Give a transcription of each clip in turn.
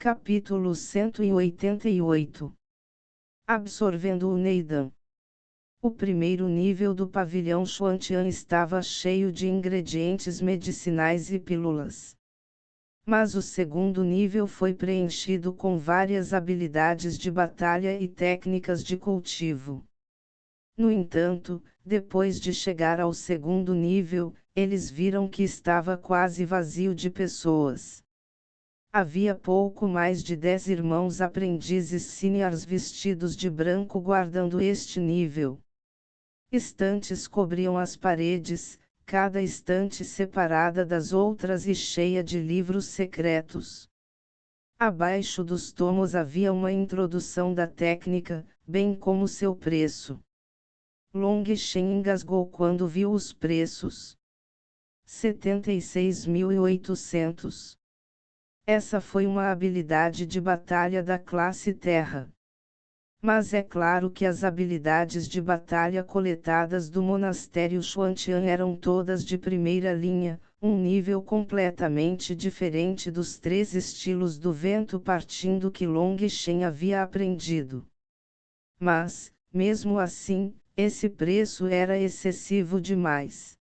Capítulo 188. Absorvendo o Neidan. O primeiro nível do pavilhão Xuantian estava cheio de ingredientes medicinais e pílulas. Mas o segundo nível foi preenchido com várias habilidades de batalha e técnicas de cultivo. No entanto, depois de chegar ao segundo nível, eles viram que estava quase vazio de pessoas. Havia pouco mais de 10 irmãos aprendizes seniors vestidos de branco guardando este nível. Estantes cobriam as paredes, cada estante separada das outras e cheia de livros secretos. Abaixo dos tomos havia uma introdução da técnica, bem como seu preço. Long Shen engasgou quando viu os preços. 76.800. Essa foi uma habilidade de batalha da classe Terra. Mas é claro que as habilidades de batalha coletadas do monastério Xuantian eram todas de primeira linha, um nível completamente diferente dos 3 estilos do vento partindo que Long Shen havia aprendido. Mas, mesmo assim, esse preço era excessivo demais.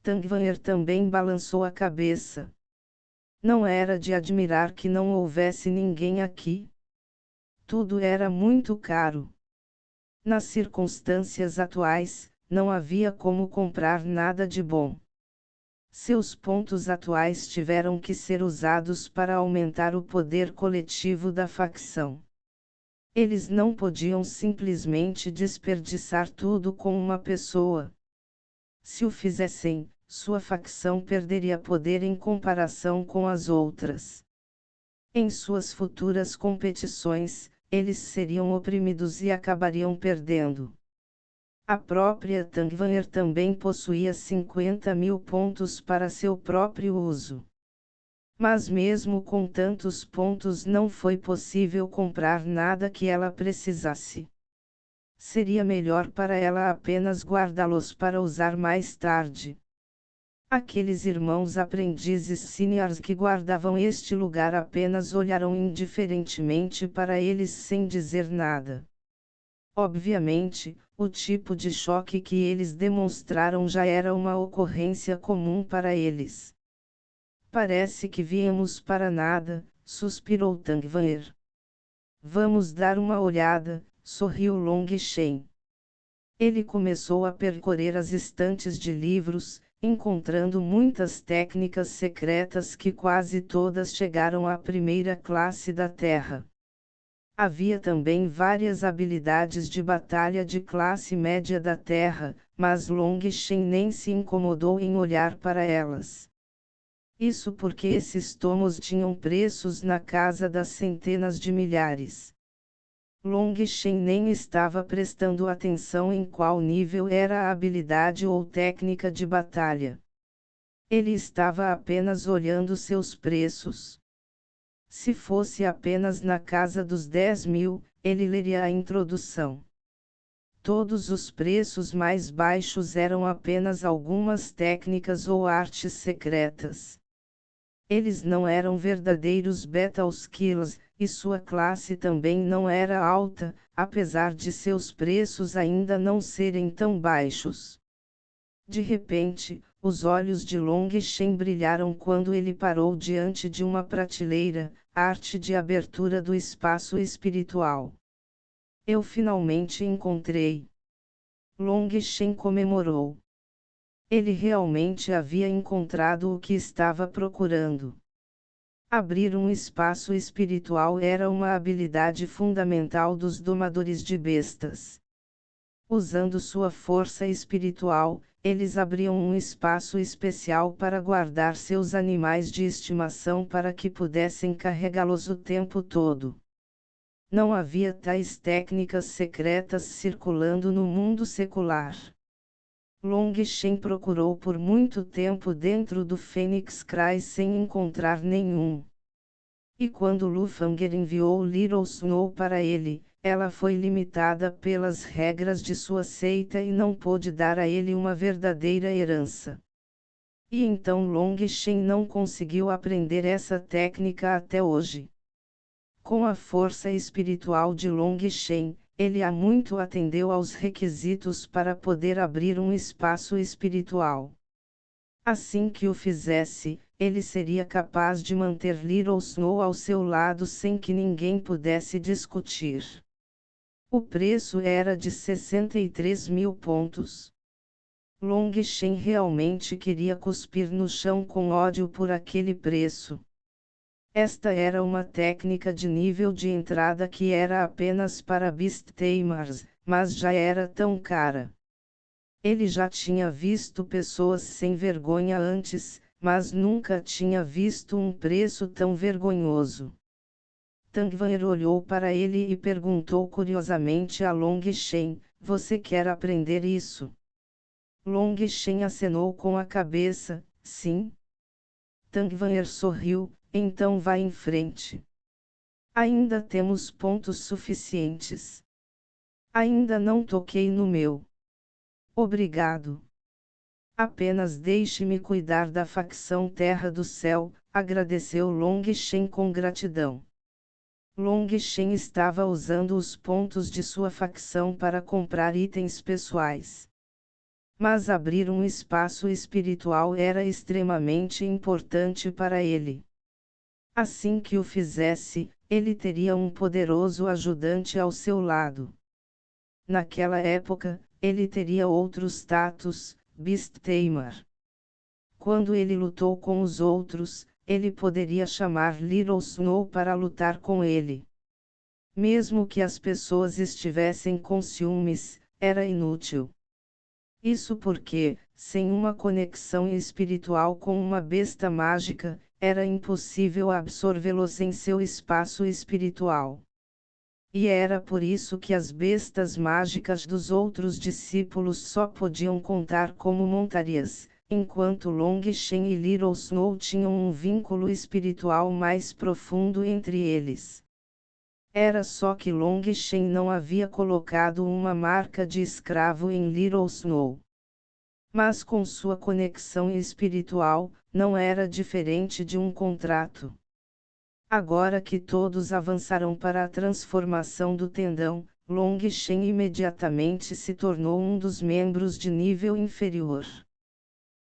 Tang Van'er também balançou a cabeça. Não era de admirar que não houvesse ninguém aqui. Tudo era muito caro. Nas circunstâncias atuais, não havia como comprar nada de bom. Seus pontos atuais tiveram que ser usados para aumentar o poder coletivo da facção. Eles não podiam simplesmente desperdiçar tudo com uma pessoa. Se o fizessem, sua facção perderia poder em comparação com as outras. Em suas futuras competições, eles seriam oprimidos e acabariam perdendo. A própria Tang Van'er também possuía 50.000 pontos para seu próprio uso. Mas mesmo com tantos pontos não foi possível comprar nada que ela precisasse. Seria melhor para ela apenas guardá-los para usar mais tarde. Aqueles irmãos aprendizes seniors que guardavam este lugar apenas olharam indiferentemente para eles sem dizer nada. Obviamente, o tipo de choque que eles demonstraram já era uma ocorrência comum para eles. Parece que viemos para nada, suspirou Tang Van'er. Vamos dar uma olhada, sorriu Long Shen. Ele começou a percorrer as estantes de livros, encontrando muitas técnicas secretas que quase todas chegaram à primeira classe da Terra. Havia também várias habilidades de batalha de classe média da Terra, mas Long Shen nem se incomodou em olhar para elas. Isso porque esses tomos tinham preços na casa das centenas de milhares. Long Shen nem estava prestando atenção em qual nível era a habilidade ou técnica de batalha. Ele estava apenas olhando seus preços. Se fosse apenas na casa dos 10.000, ele leria a introdução. Todos os preços mais baixos eram apenas algumas técnicas ou artes secretas. Eles não eram verdadeiros Battle Skills, e sua classe também não era alta, apesar de seus preços ainda não serem tão baixos. De repente, os olhos de Long Shen brilharam quando ele parou diante de uma prateleira, arte de abertura do espaço espiritual. Eu finalmente encontrei. Long Shen comemorou. Ele realmente havia encontrado o que estava procurando. Abrir um espaço espiritual era uma habilidade fundamental dos domadores de bestas. Usando sua força espiritual, eles abriam um espaço especial para guardar seus animais de estimação para que pudessem carregá-los o tempo todo. Não havia tais técnicas secretas circulando no mundo secular. Long Shen procurou por muito tempo dentro do Phoenix Cry sem encontrar nenhum. E quando Lu Fanger enviou Little Snow para ele, ela foi limitada pelas regras de sua seita e não pôde dar a ele uma verdadeira herança. E então Long Shen não conseguiu aprender essa técnica até hoje. Com a força espiritual de Long Shen, ele há muito atendeu aos requisitos para poder abrir um espaço espiritual. Assim que o fizesse, ele seria capaz de manter Little Snow ao seu lado sem que ninguém pudesse discutir. O preço era de 63.000 pontos. Long Shen realmente queria cuspir no chão com ódio por aquele preço. Esta era uma técnica de nível de entrada que era apenas para Beast Tamers, mas já era tão cara. Ele já tinha visto pessoas sem vergonha antes, mas nunca tinha visto um preço tão vergonhoso. Tangvaer olhou para ele e perguntou curiosamente a Long Shen, você quer aprender isso? Long Shen acenou com a cabeça, sim. Tangvaer sorriu, então vá em frente. Ainda temos pontos suficientes. Ainda não toquei no meu. Obrigado. Apenas deixe-me cuidar da facção Terra do Céu, agradeceu Long Shen com gratidão. Long Shen estava usando os pontos de sua facção para comprar itens pessoais. Mas abrir um espaço espiritual era extremamente importante para ele. Assim que o fizesse, ele teria um poderoso ajudante ao seu lado. Naquela época, ele teria outro status, Beast Tamer. Quando ele lutou com os outros, ele poderia chamar Little Snow para lutar com ele. Mesmo que as pessoas estivessem com ciúmes, era inútil. Isso porque, sem uma conexão espiritual com uma besta mágica, era impossível absorvê-los em seu espaço espiritual. E era por isso que as bestas mágicas dos outros discípulos só podiam contar como montarias, enquanto Long Shen e Little Snow tinham um vínculo espiritual mais profundo entre eles. Era só que Long Shen não havia colocado uma marca de escravo em Little Snow. Mas com sua conexão espiritual, não era diferente de um contrato. Agora que todos avançaram para a transformação do tendão, Long Shen imediatamente se tornou um dos membros de nível inferior.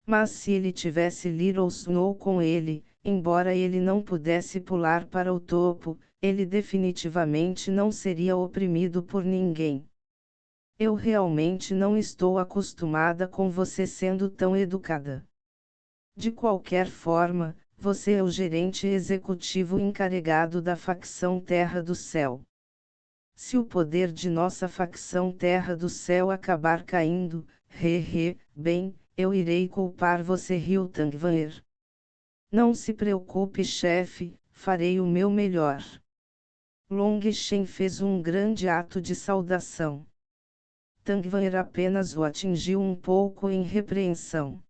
Mas se ele tivesse Little Snow com ele, embora ele não pudesse pular para o topo, ele definitivamente não seria oprimido por ninguém. Eu realmente não estou acostumada com você sendo tão educada. De qualquer forma, você é o gerente executivo encarregado da facção Terra do Céu. Se o poder de nossa facção Terra do Céu acabar caindo, bem, eu irei culpar você, riu Tangvaer. Não se preocupe, chefe, farei o meu melhor. Long Shen fez um grande ato de saudação. Tangvaer apenas o atingiu um pouco em repreensão.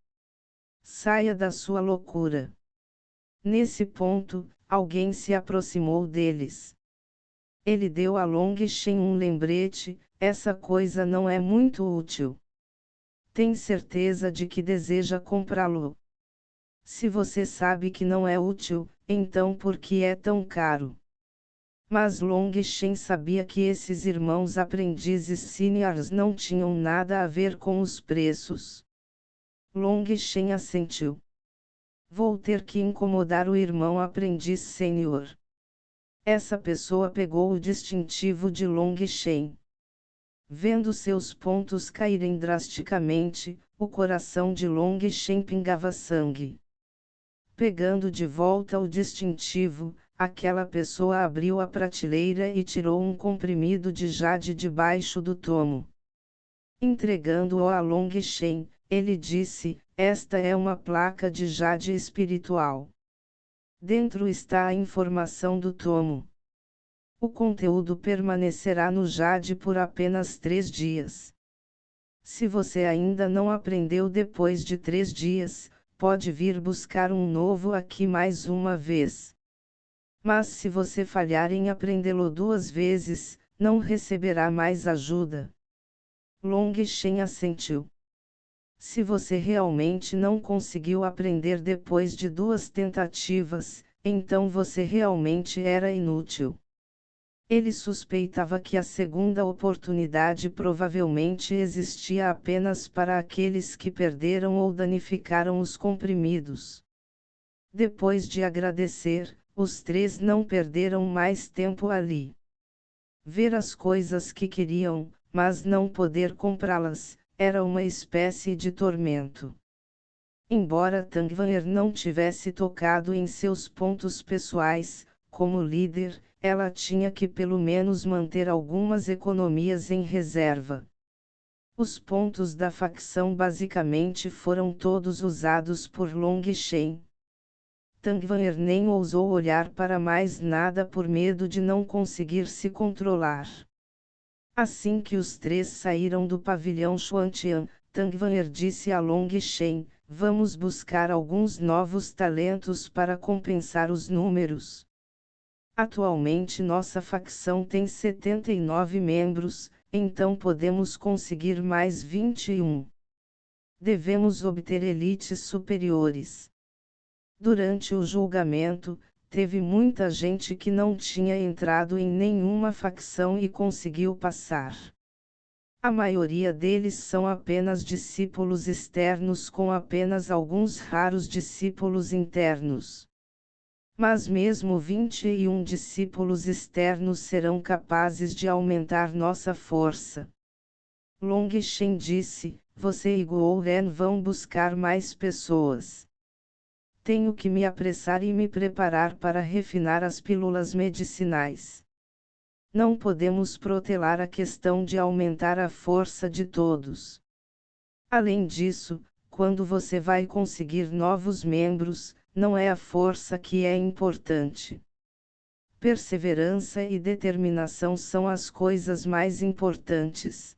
Saia da sua loucura. Nesse ponto, alguém se aproximou deles. Ele deu a Long Shen um lembrete, essa coisa não é muito útil. Tem certeza de que deseja comprá-lo? Se você sabe que não é útil, então por que é tão caro? Mas Long Shen sabia que esses irmãos aprendizes seniors não tinham nada a ver com os preços. Long Shen assentiu. Vou ter que incomodar o irmão aprendiz sênior. Essa pessoa pegou o distintivo de Long Shen. Vendo seus pontos caírem drasticamente, o coração de Long Shen pingava sangue. Pegando de volta o distintivo, aquela pessoa abriu a prateleira e tirou um comprimido de jade debaixo do tomo. Entregando-o a Long Shen, ele disse, esta é uma placa de jade espiritual. Dentro está a informação do tomo. O conteúdo permanecerá no jade por apenas 3 dias. Se você ainda não aprendeu depois de 3 dias, pode vir buscar um novo aqui mais uma vez. Mas se você falhar em aprendê-lo 2 vezes, não receberá mais ajuda. Long Shen assentiu. Se você realmente não conseguiu aprender depois de 2 tentativas, então você realmente era inútil. Ele suspeitava que a segunda oportunidade provavelmente existia apenas para aqueles que perderam ou danificaram os comprimidos. Depois de agradecer, os três não perderam mais tempo ali. Ver as coisas que queriam, mas não poder comprá-las, era uma espécie de tormento. Embora Tangvanher não tivesse tocado em seus pontos pessoais, como líder, ela tinha que pelo menos manter algumas economias em reserva. Os pontos da facção basicamente foram todos usados por Long Shen. Tangvanher nem ousou olhar para mais nada por medo de não conseguir se controlar. Assim que os três saíram do pavilhão Xuantian, Tangvanher disse a Long Shen: "Vamos buscar alguns novos talentos para compensar os números. Atualmente nossa facção tem 79 membros, então podemos conseguir mais 21. Devemos obter elites superiores." Durante o julgamento, teve muita gente que não tinha entrado em nenhuma facção e conseguiu passar. A maioria deles são apenas discípulos externos com apenas alguns raros discípulos internos. Mas mesmo 21 discípulos externos serão capazes de aumentar nossa força. Long Shen disse: "Você e Guo Ren vão buscar mais pessoas. Tenho que me apressar e me preparar para refinar as pílulas medicinais. Não podemos protelar a questão de aumentar a força de todos. Além disso, quando você vai conseguir novos membros, não é a força que é importante. Perseverança e determinação são as coisas mais importantes.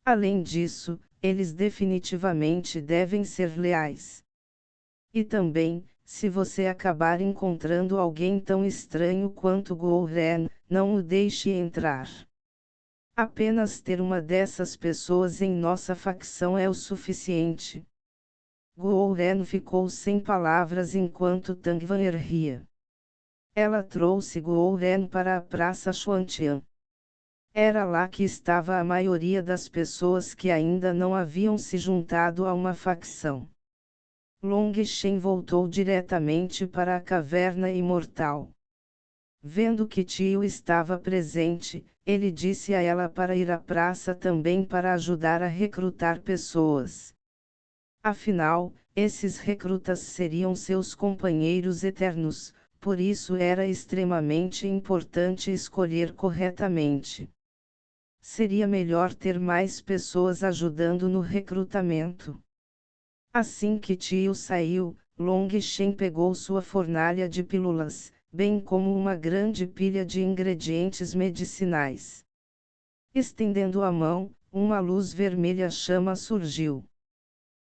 Além disso, eles definitivamente devem ser leais. E também, se você acabar encontrando alguém tão estranho quanto Guo Ren, não o deixe entrar. Apenas ter uma dessas pessoas em nossa facção é o suficiente." Guo Ren ficou sem palavras enquanto Tangvanher ria. Ela trouxe Guo Ren para a Praça Xuantian. Era lá que estava a maioria das pessoas que ainda não haviam se juntado a uma facção. Long Shen voltou diretamente para a caverna imortal. Vendo que Tio estava presente, ele disse a ela para ir à praça também para ajudar a recrutar pessoas. Afinal, esses recrutas seriam seus companheiros eternos, por isso era extremamente importante escolher corretamente. Seria melhor ter mais pessoas ajudando no recrutamento. Assim que Tio saiu, Long Shen pegou sua fornalha de pílulas, bem como uma grande pilha de ingredientes medicinais. Estendendo a mão, uma luz vermelha chama surgiu.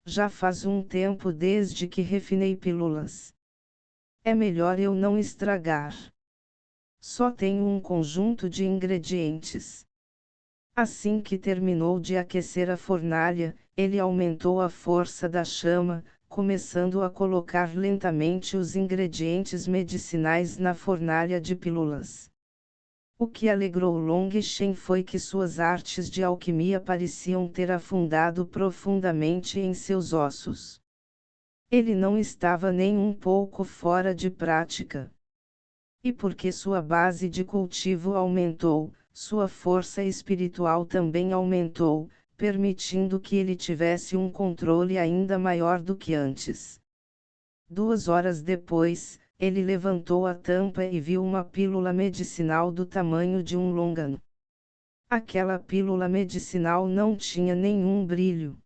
Já faz um tempo desde que refinei pílulas. É melhor eu não estragar. Só tenho um conjunto de ingredientes. Assim que terminou de aquecer a fornalha, ele aumentou a força da chama, começando a colocar lentamente os ingredientes medicinais na fornalha de pílulas. O que alegrou Long Shen foi que suas artes de alquimia pareciam ter afundado profundamente em seus ossos. Ele não estava nem um pouco fora de prática. E porque sua base de cultivo aumentou, sua força espiritual também aumentou, permitindo que ele tivesse um controle ainda maior do que antes. 2 horas depois, ele levantou a tampa e viu uma pílula medicinal do tamanho de um longano. Aquela pílula medicinal não tinha nenhum brilho.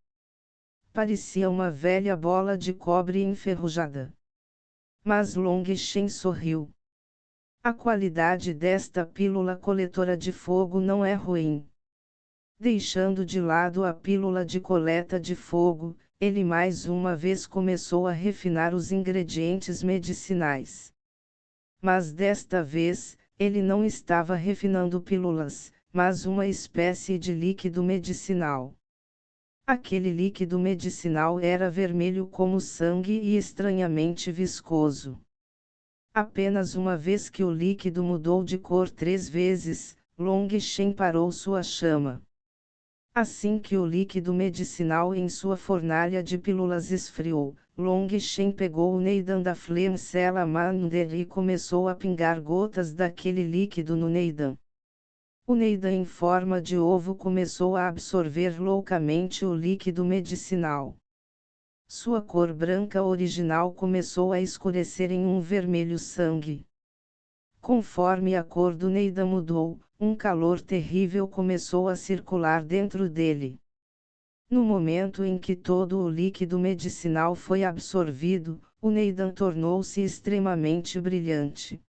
Parecia uma velha bola de cobre enferrujada. Mas Long Shen sorriu. A qualidade desta pílula coletora de fogo não é ruim. Deixando de lado a pílula de coleta de fogo, ele mais uma vez começou a refinar os ingredientes medicinais. Mas desta vez, ele não estava refinando pílulas, mas uma espécie de líquido medicinal. Aquele líquido medicinal era vermelho como sangue e estranhamente viscoso. Apenas uma vez que o líquido mudou de cor 3 vezes, Long Shen parou sua chama. Assim que o líquido medicinal em sua fornalha de pílulas esfriou, Long Shen pegou o Neidan da Flame Salamander e começou a pingar gotas daquele líquido no Neidan. O Neidan em forma de ovo começou a absorver loucamente o líquido medicinal. Sua cor branca original começou a escurecer em um vermelho sangue. Conforme a cor do Neidan mudou, um calor terrível começou a circular dentro dele. No momento em que todo o líquido medicinal foi absorvido, o Neidan tornou-se extremamente brilhante.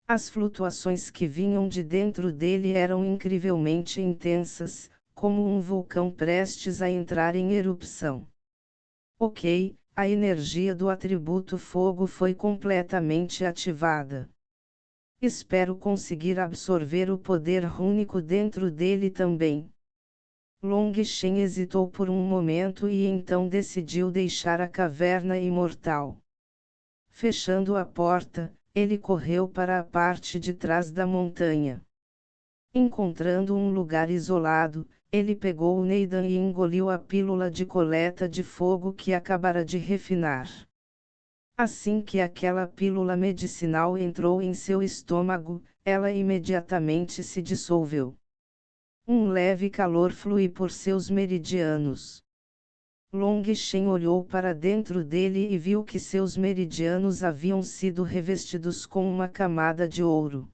As flutuações que vinham de dentro dele eram incrivelmente intensas, como um vulcão prestes a entrar em erupção. Ok, a energia do atributo fogo foi completamente ativada. Espero conseguir absorver o poder rúnico dentro dele também. Long Shen hesitou por um momento e então decidiu deixar a caverna imortal. Fechando a porta, ele correu para a parte de trás da montanha. Encontrando um lugar isolado, ele pegou o Neidan e engoliu a pílula de coleta de fogo que acabara de refinar. Assim que aquela pílula medicinal entrou em seu estômago, ela imediatamente se dissolveu. Um leve calor flui por seus meridianos. Long Shen olhou para dentro dele e viu que seus meridianos haviam sido revestidos com uma camada de ouro.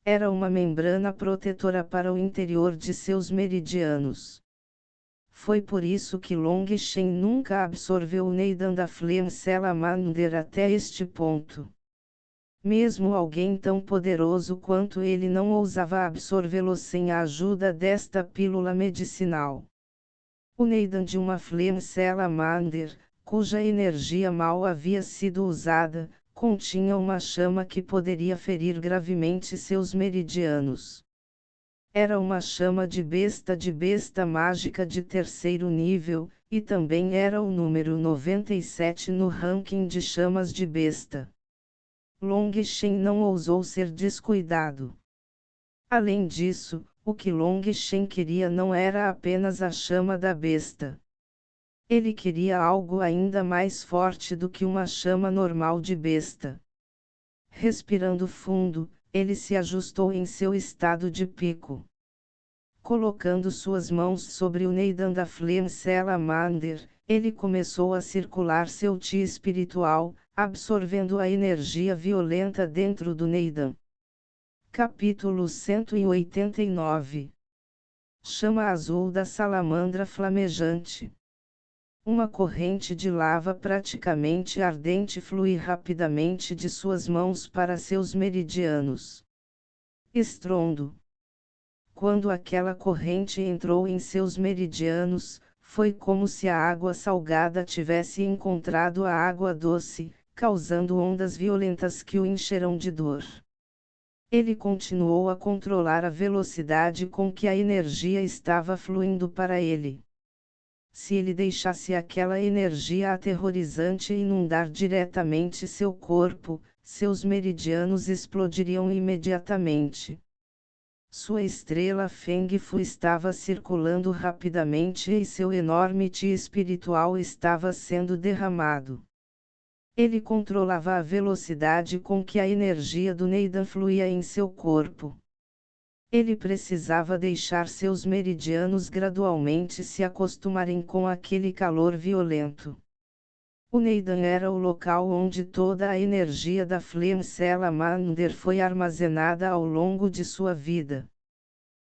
Era uma membrana protetora para o interior de seus meridianos. Foi por isso que Long Shen nunca absorveu o Neidan da Flame Salamander até este ponto. Mesmo alguém tão poderoso quanto ele não ousava absorvê-lo sem a ajuda desta pílula medicinal. O Neidan de uma Flame Salamander, cuja energia mal havia sido usada, continha uma chama que poderia ferir gravemente seus meridianos. Era uma chama de besta mágica de terceiro nível, e também era o número 97 no ranking de chamas de besta. Long Shen não ousou ser descuidado. Além disso, o que Long Shen queria não era apenas a chama da besta. Ele queria algo ainda mais forte do que uma chama normal de besta. Respirando fundo, ele se ajustou em seu estado de pico. Colocando suas mãos sobre o Neidan da Flame Salamander, ele começou a circular seu Ti espiritual, absorvendo a energia violenta dentro do Neidan. Capítulo 189. Chama azul da salamandra flamejante. Uma corrente de lava praticamente ardente flui rapidamente de suas mãos para seus meridianos. Estrondo. Quando aquela corrente entrou em seus meridianos, foi como se a água salgada tivesse encontrado a água doce, causando ondas violentas que o encheram de dor. Ele continuou a controlar a velocidade com que a energia estava fluindo para ele. Se ele deixasse aquela energia aterrorizante inundar diretamente seu corpo, seus meridianos explodiriam imediatamente. Sua estrela Feng Fu estava circulando rapidamente e seu enorme Ti espiritual estava sendo derramado. Ele controlava a velocidade com que a energia do Neidan fluía em seu corpo. Ele precisava deixar seus meridianos gradualmente se acostumarem com aquele calor violento. O Neidan era o local onde toda a energia da Flame Salamander foi armazenada ao longo de sua vida.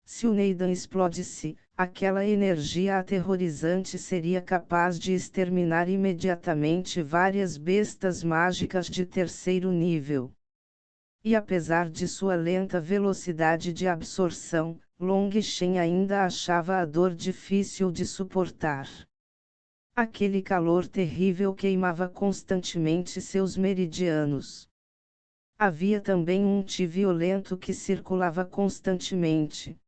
Se o Neidan explodisse, aquela energia aterrorizante seria capaz de exterminar imediatamente várias bestas mágicas de terceiro nível. E apesar de sua lenta velocidade de absorção, Long Shen ainda achava a dor difícil de suportar. Aquele calor terrível queimava constantemente seus meridianos. Havia também um Ti violento que circulava constantemente.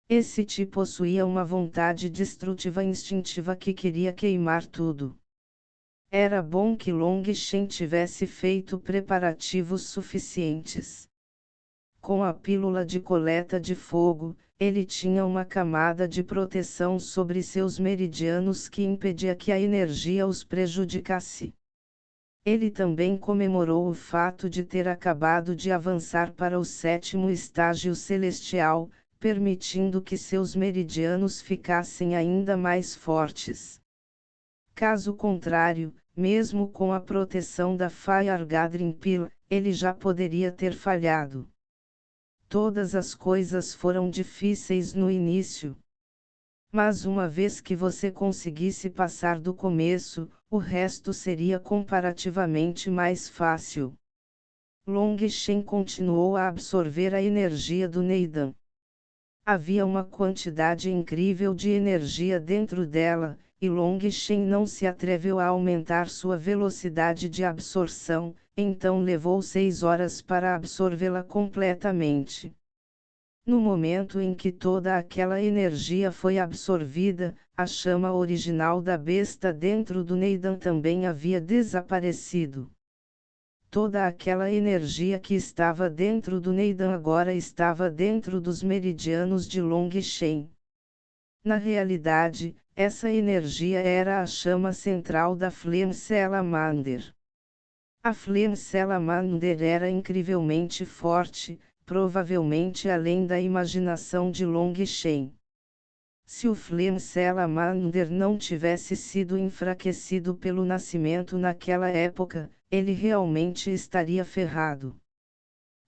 Esse Ti possuía uma vontade destrutiva instintiva que queria queimar tudo. Era bom que Long Shen tivesse feito preparativos suficientes. Com a pílula de coleta de fogo, ele tinha uma camada de proteção sobre seus meridianos que impedia que a energia os prejudicasse. Ele também comemorou o fato de ter acabado de avançar para o 7º estágio celestial, permitindo que seus meridianos ficassem ainda mais fortes. Caso contrário, mesmo com a proteção da Fire Gathering Pill, ele já poderia ter falhado. Todas as coisas foram difíceis no início. Mas uma vez que você conseguisse passar do começo, o resto seria comparativamente mais fácil. Long Shen continuou a absorver a energia do Neidan. Havia uma quantidade incrível de energia dentro dela, e Long Shen não se atreveu a aumentar sua velocidade de absorção, então levou 6 horas para absorvê-la completamente. No momento em que toda aquela energia foi absorvida, a chama original da besta dentro do Neidan também havia desaparecido. Toda aquela energia que estava dentro do Neidan agora estava dentro dos meridianos de Long Shen. Na realidade, essa energia era a chama central da Flame Salamander. A Flame Salamander era incrivelmente forte, provavelmente além da imaginação de Long Shen. Se o Flame Salamander não tivesse sido enfraquecido pelo nascimento naquela época, ele realmente estaria ferrado.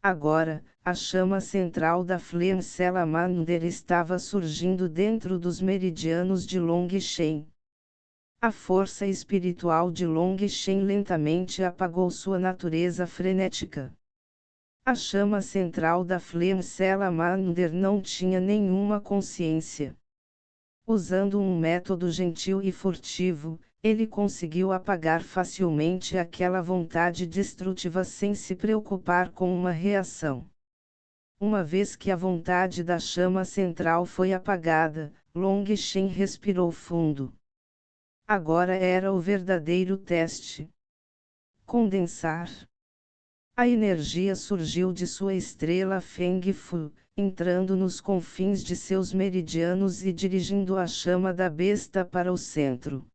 Agora, a chama central da Flame Salamander estava surgindo dentro dos meridianos de Long Shen. A força espiritual de Long Shen lentamente apagou sua natureza frenética. A chama central da Flame Salamander não tinha nenhuma consciência. Usando um método gentil e furtivo, ele conseguiu apagar facilmente aquela vontade destrutiva sem se preocupar com uma reação. Uma vez que a vontade da chama central foi apagada, Long Shen respirou fundo. Agora era o verdadeiro teste. Condensar. A energia surgiu de sua estrela Feng Fu, entrando nos confins de seus meridianos e dirigindo a chama da besta para o centro.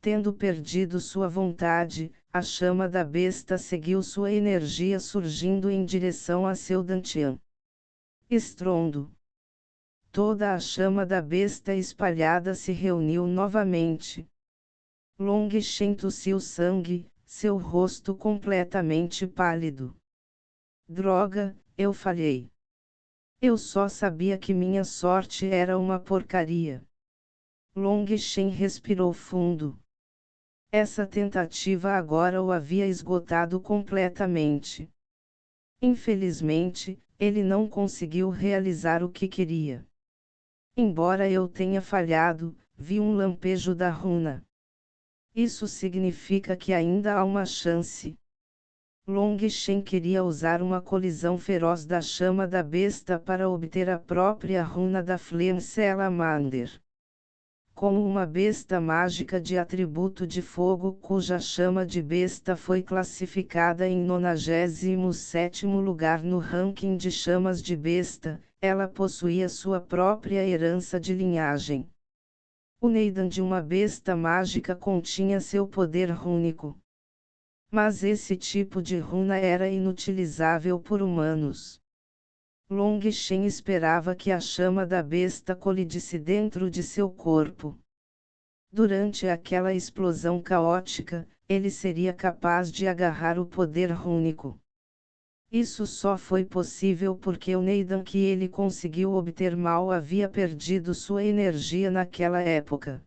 Tendo perdido sua vontade, a chama da besta seguiu sua energia surgindo em direção a seu Dantian. Estrondo. Toda a chama da besta espalhada se reuniu novamente. Long Shen tossiu sangue, seu rosto completamente pálido. Droga, eu falhei. Eu só sabia que minha sorte era uma porcaria. Long Shen respirou fundo. Essa tentativa agora o havia esgotado completamente. Infelizmente, ele não conseguiu realizar o que queria. Embora eu tenha falhado, vi um lampejo da runa. Isso significa que ainda há uma chance. Long Shen queria usar uma colisão feroz da chama da besta para obter a própria runa da Flame Salamander. Como uma besta mágica de atributo de fogo cuja chama de besta foi classificada em 97º lugar no ranking de chamas de besta, ela possuía sua própria herança de linhagem. O Neidan de uma besta mágica continha seu poder rúnico. Mas esse tipo de runa era inutilizável por humanos. Long Shen esperava que a chama da besta colidisse dentro de seu corpo. Durante aquela explosão caótica, ele seria capaz de agarrar o poder rúnico. Isso só foi possível porque o Neidan que ele conseguiu obter mal havia perdido sua energia naquela época.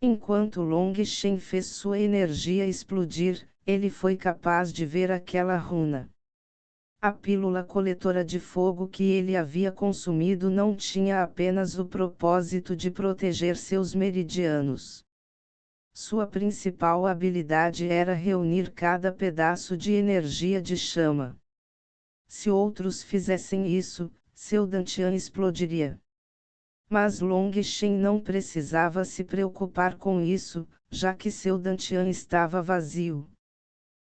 Enquanto Long Shen fez sua energia explodir, ele foi capaz de ver aquela runa. A pílula coletora de fogo que ele havia consumido não tinha apenas o propósito de proteger seus meridianos. Sua principal habilidade era reunir cada pedaço de energia de chama. Se outros fizessem isso, seu Dantian explodiria. Mas Long Shen não precisava se preocupar com isso, já que seu dantian estava vazio.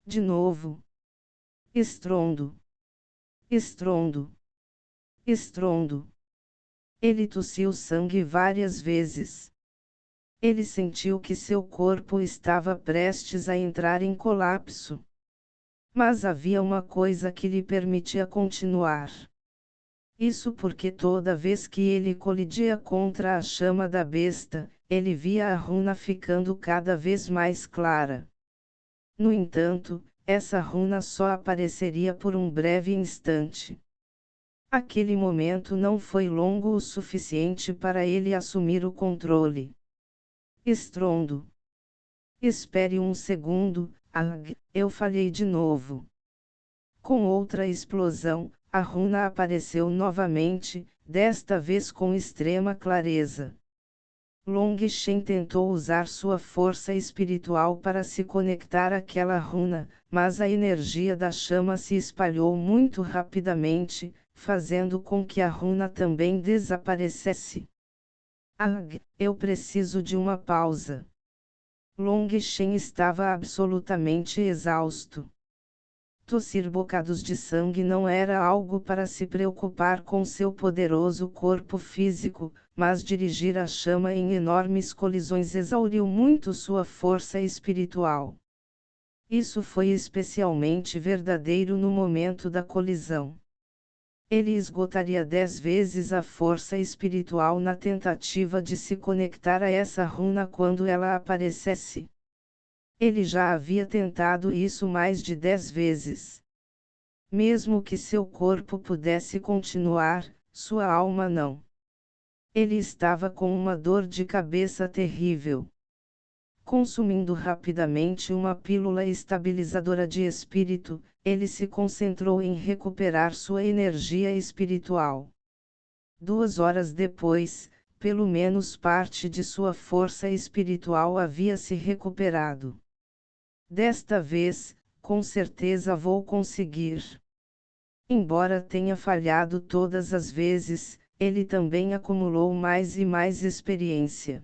De novo. Estrondo. Estrondo. Estrondo. Ele tossiu sangue várias vezes. Ele sentiu que seu corpo estava prestes a entrar em colapso. Mas havia uma coisa que lhe permitia continuar. Isso porque toda vez que ele colidia contra a chama da besta, ele via a runa ficando cada vez mais clara. No entanto, essa runa só apareceria por um breve instante. Aquele momento não foi longo o suficiente para ele assumir o controle. Estrondo. Espere um segundo, eu falhei de novo. Com outra explosão, a runa apareceu novamente, desta vez com extrema clareza. Long Shen tentou usar sua força espiritual para se conectar àquela runa, mas a energia da chama se espalhou muito rapidamente, fazendo com que a runa também desaparecesse. Eu preciso de uma pausa. Long Shen estava absolutamente exausto. Tossir bocados de sangue não era algo para se preocupar com seu poderoso corpo físico, mas dirigir a chama em enormes colisões exauriu muito sua força espiritual. Isso foi especialmente verdadeiro no momento da colisão. Ele esgotaria 10 vezes a força espiritual na tentativa de se conectar a essa runa quando ela aparecesse. Ele já havia tentado isso mais de 10 vezes. Mesmo que seu corpo pudesse continuar, sua alma não. Ele estava com uma dor de cabeça terrível. Consumindo rapidamente uma pílula estabilizadora de espírito, ele se concentrou em recuperar sua energia espiritual. 2 horas depois, pelo menos parte de sua força espiritual havia se recuperado. Desta vez, com certeza vou conseguir. Embora tenha falhado todas as vezes, ele também acumulou mais e mais experiência.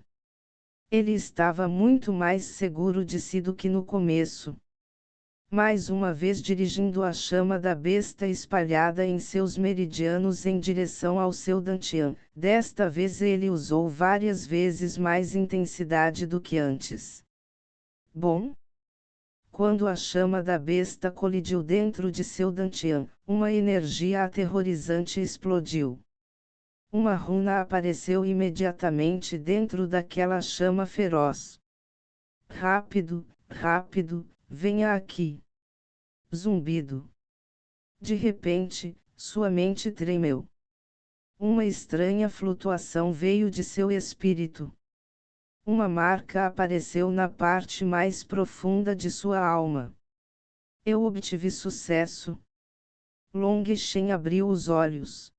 Ele estava muito mais seguro de si do que no começo. Mais uma vez dirigindo a chama da besta espalhada em seus meridianos em direção ao seu dantian, desta vez ele usou várias vezes mais intensidade do que antes. Bom? Quando a chama da besta colidiu dentro de seu dantian, uma energia aterrorizante explodiu. Uma runa apareceu imediatamente dentro daquela chama feroz. Rápido, rápido, venha aqui. Zumbido. De repente, sua mente tremeu. Uma estranha flutuação veio de seu espírito. Uma marca apareceu na parte mais profunda de sua alma. Eu obtive sucesso. Long Shen abriu os olhos.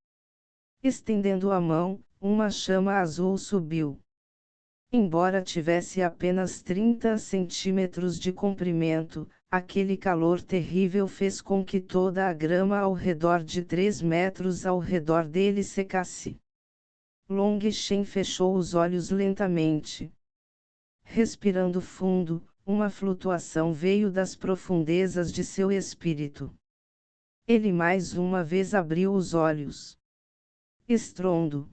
Estendendo a mão, uma chama azul subiu. Embora tivesse apenas 30 centímetros de comprimento, aquele calor terrível fez com que toda a grama ao redor de 3 metros ao redor dele secasse. Long Shen fechou os olhos lentamente. Respirando fundo, uma flutuação veio das profundezas de seu espírito. Ele mais uma vez abriu os olhos. Estrondo.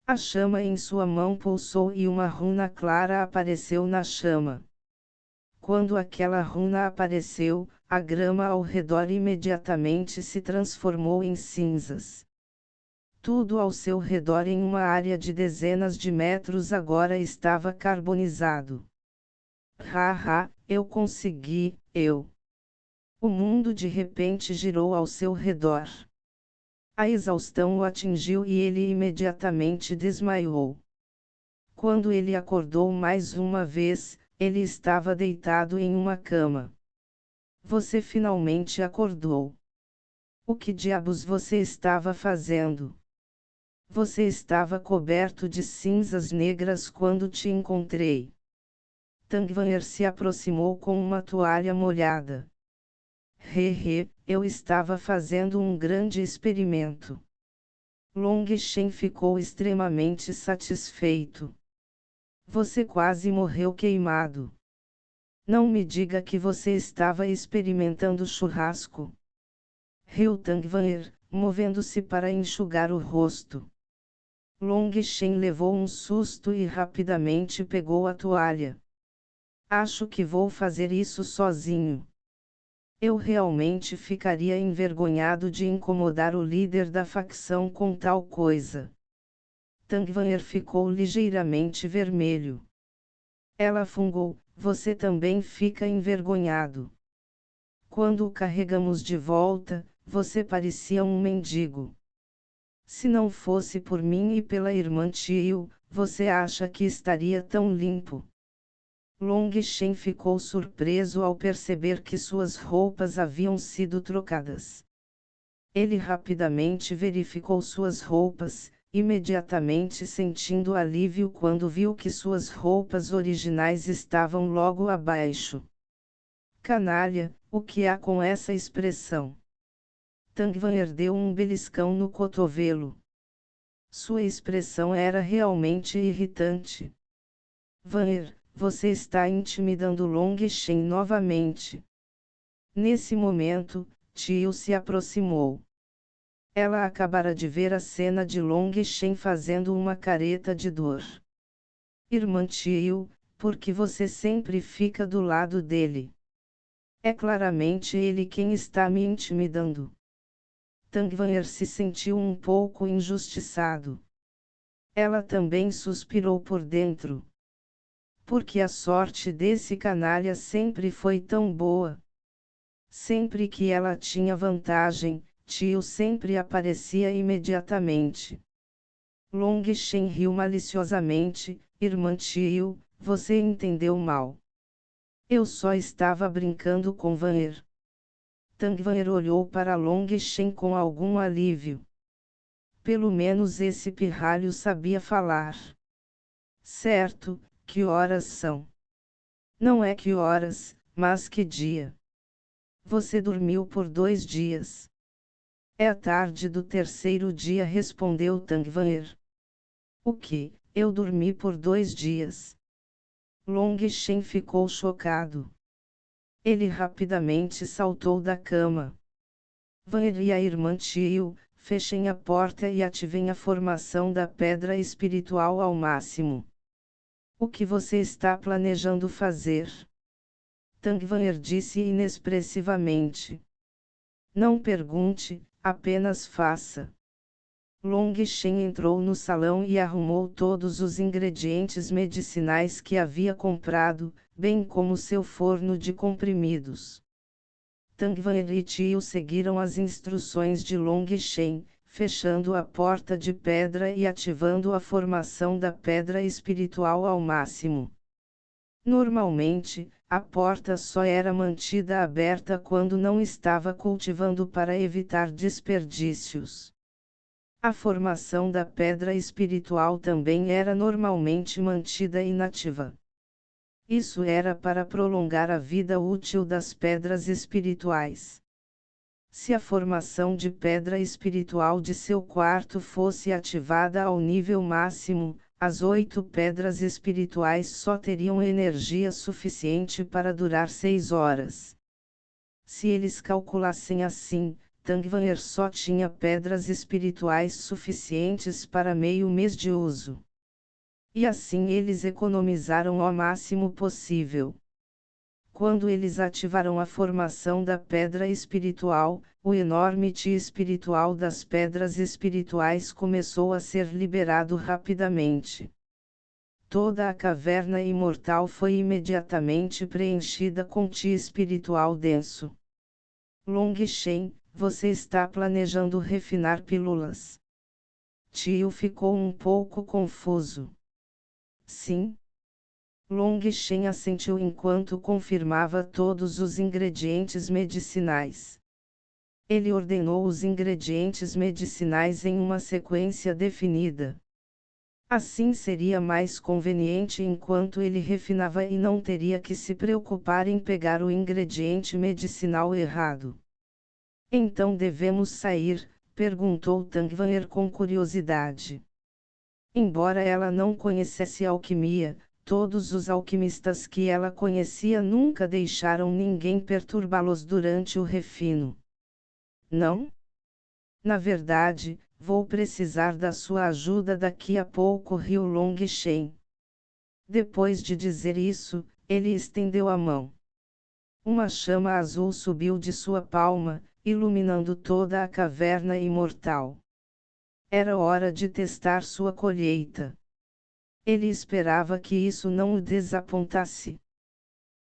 A chama em sua mão pulsou e uma runa clara apareceu na chama. Quando aquela runa apareceu, a grama ao redor imediatamente se transformou em cinzas. Tudo ao seu redor em uma área de dezenas de metros agora estava carbonizado. Haha, eu consegui, eu. O mundo de repente girou ao seu redor. A exaustão o atingiu e ele imediatamente desmaiou. Quando ele acordou mais uma vez, ele estava deitado em uma cama. Você finalmente acordou. O que diabos você estava fazendo? Você estava coberto de cinzas negras quando te encontrei. Tangvanger se aproximou com uma toalha molhada. Eu estava fazendo um grande experimento. Long Shen ficou extremamente satisfeito. Você quase morreu queimado. Não me diga que você estava experimentando churrasco. Riu Tangvanher, movendo-se para enxugar o rosto. Long Shen levou um susto e rapidamente pegou a toalha. Acho que vou fazer isso sozinho. Eu realmente ficaria envergonhado de incomodar o líder da facção com tal coisa. Tangvanher ficou ligeiramente vermelho. Ela fungou, você também fica envergonhado. Quando o carregamos de volta, você parecia um mendigo. Se não fosse por mim e pela irmã Tio, você acha que estaria tão limpo? Long Shen ficou surpreso ao perceber que suas roupas haviam sido trocadas. Ele rapidamente verificou suas roupas, imediatamente sentindo alívio quando viu que suas roupas originais estavam logo abaixo. Canalha, o que há com essa expressão? Tangvanher deu um beliscão no cotovelo. Sua expressão era realmente irritante. Vanher, você está intimidando Long Shen novamente. Nesse momento, Tio se aproximou. Ela acabara de ver a cena de Long Shen fazendo uma careta de dor. Irmã Tio, por que você sempre fica do lado dele? É claramente ele quem está me intimidando. Tangvanher se sentiu um pouco injustiçado. Ela também suspirou por dentro. Porque a sorte desse canalha sempre foi tão boa. Sempre que ela tinha vantagem, Tio sempre aparecia imediatamente. Long Shen riu maliciosamente, irmã Tio, você entendeu mal. Eu só estava brincando com Vanher. Tangvanher olhou para Long Shen com algum alívio. Pelo menos esse pirralho sabia falar. Certo, que horas são? Não é que horas, mas que dia. Você dormiu por 2 dias. É a tarde do terceiro dia, respondeu Tangvanher. O que? Eu dormi por 2 dias. Long Shen ficou chocado. Ele rapidamente saltou da cama. Vanher e a irmã Tio, fechem a porta e ativem a formação da pedra espiritual ao máximo. O que você está planejando fazer? Tangvanher disse inexpressivamente. Não pergunte, apenas faça. Long Shen entrou no salão e arrumou todos os ingredientes medicinais que havia comprado, bem como seu forno de comprimidos. Tangvanher e Tio seguiram as instruções de Long Shen, fechando a porta de pedra e ativando a formação da pedra espiritual ao máximo. Normalmente, a porta só era mantida aberta quando não estava cultivando para evitar desperdícios. A formação da pedra espiritual também era normalmente mantida inativa. Isso era para prolongar a vida útil das pedras espirituais. Se a formação de pedra espiritual de seu quarto fosse ativada ao nível máximo, as 8 pedras espirituais só teriam energia suficiente para durar 6 horas. Se eles calculassem assim, Tangvanher só tinha pedras espirituais suficientes para meio mês de uso. E assim eles economizaram ao máximo possível. Quando eles ativaram a formação da pedra espiritual, o enorme Ti espiritual das pedras espirituais começou a ser liberado rapidamente. Toda a caverna imortal foi imediatamente preenchida com Ti espiritual denso. Long Shen, você está planejando refinar pílulas? Tio ficou um pouco confuso. Sim. Long Shen assentiu enquanto confirmava todos os ingredientes medicinais. Ele ordenou os ingredientes medicinais em uma sequência definida. Assim seria mais conveniente enquanto ele refinava e não teria que se preocupar em pegar o ingrediente medicinal errado. Então devemos sair, Perguntou Tangvanher com curiosidade. Embora ela não conhecesse alquimia, todos os alquimistas que ela conhecia nunca deixaram ninguém perturbá-los durante o refino. Não? Na verdade, vou precisar da sua ajuda daqui a pouco, riu Long Shen. Depois de dizer isso, ele estendeu a mão. Uma chama azul subiu de sua palma, iluminando toda a caverna imortal. Era hora de testar sua colheita. Ele esperava que isso não o desapontasse.